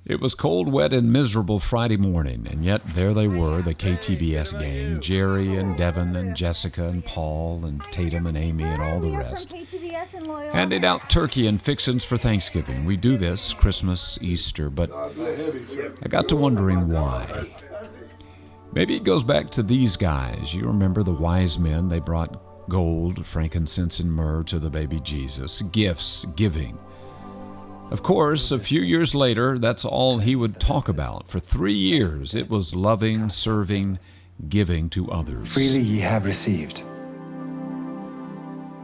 It was cold, wet, and miserable Friday morning, and yet there they were, the KTBS gang, Jerry and Devin and Jessica and Paul and Tatum and Amy and all the rest, handing out turkey and fixins for Thanksgiving. We do this Christmas, Easter, but I got to wondering why. Maybe it goes back to these guys. You remember the wise men, they brought gold, frankincense, and myrrh to the baby Jesus, gifts, giving. Of course, a few years later, that's all he would talk about. For 3 years, it was loving, serving, giving to others. Freely ye have received.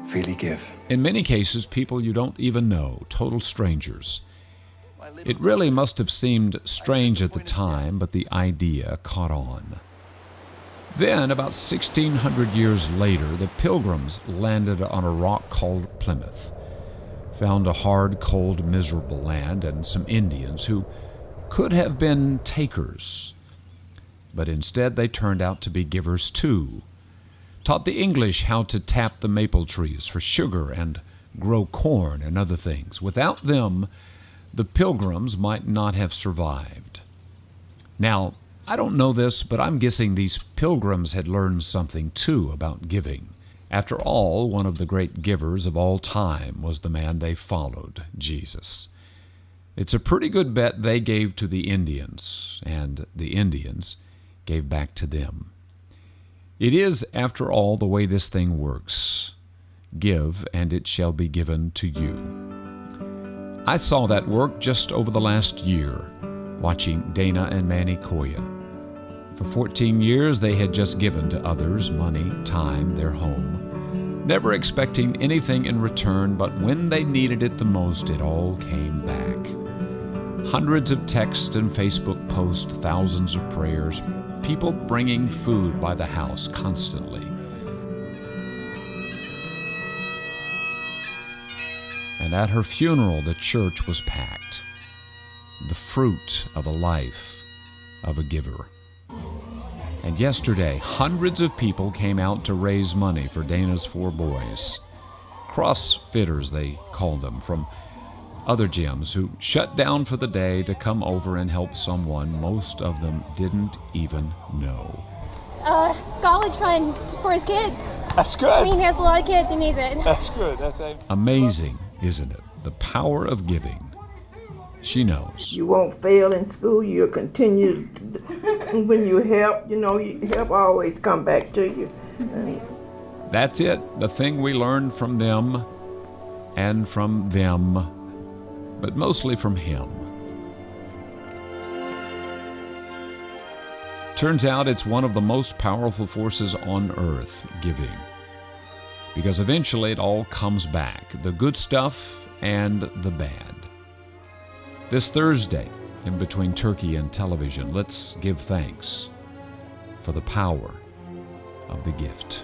Freely give. In many cases, people you don't even know, total strangers. It really must have seemed strange at the time, but the idea caught on. Then, about 1,600 years later, the Pilgrims landed on a rock called Plymouth, found a hard, cold, miserable land and some Indians who could have been takers. But instead they turned out to be givers too. Taught the English how to tap the maple trees for sugar and grow corn and other things. Without them, the Pilgrims might not have survived. Now, I don't know this, but I'm guessing these Pilgrims had learned something too about giving. After all, one of the great givers of all time was the man they followed, Jesus. It's a pretty good bet they gave to the Indians, and the Indians gave back to them. It is, after all, the way this thing works. Give, and it shall be given to you. I saw that work just over the last year, watching Dana and Manny Koya. For 14 years, they had just given to others money, time, their home, never expecting anything in return, but when they needed it the most, it all came back. Hundreds of texts and Facebook posts, thousands of prayers, people bringing food by the house constantly. And at her funeral, the church was packed. The fruit of a life of a giver. And yesterday, hundreds of people came out to raise money for Dana's 4 boys. Crossfitters, they called them, from other gyms who shut down for the day to come over and help someone most of them didn't even know. College fund for his kids. That's good. I mean, he has a lot of kids, he needs it. That's good. That's amazing, isn't it? The power of giving. She knows. You won't fail in school. You'll continue. When you help, help always come back to you. That's it. The thing we learned from them and from them, but mostly from him. Turns out it's one of the most powerful forces on earth, giving. Because eventually it all comes back, the good stuff and the bad. This Thursday, in between turkey and television, let's give thanks for the power of the gift.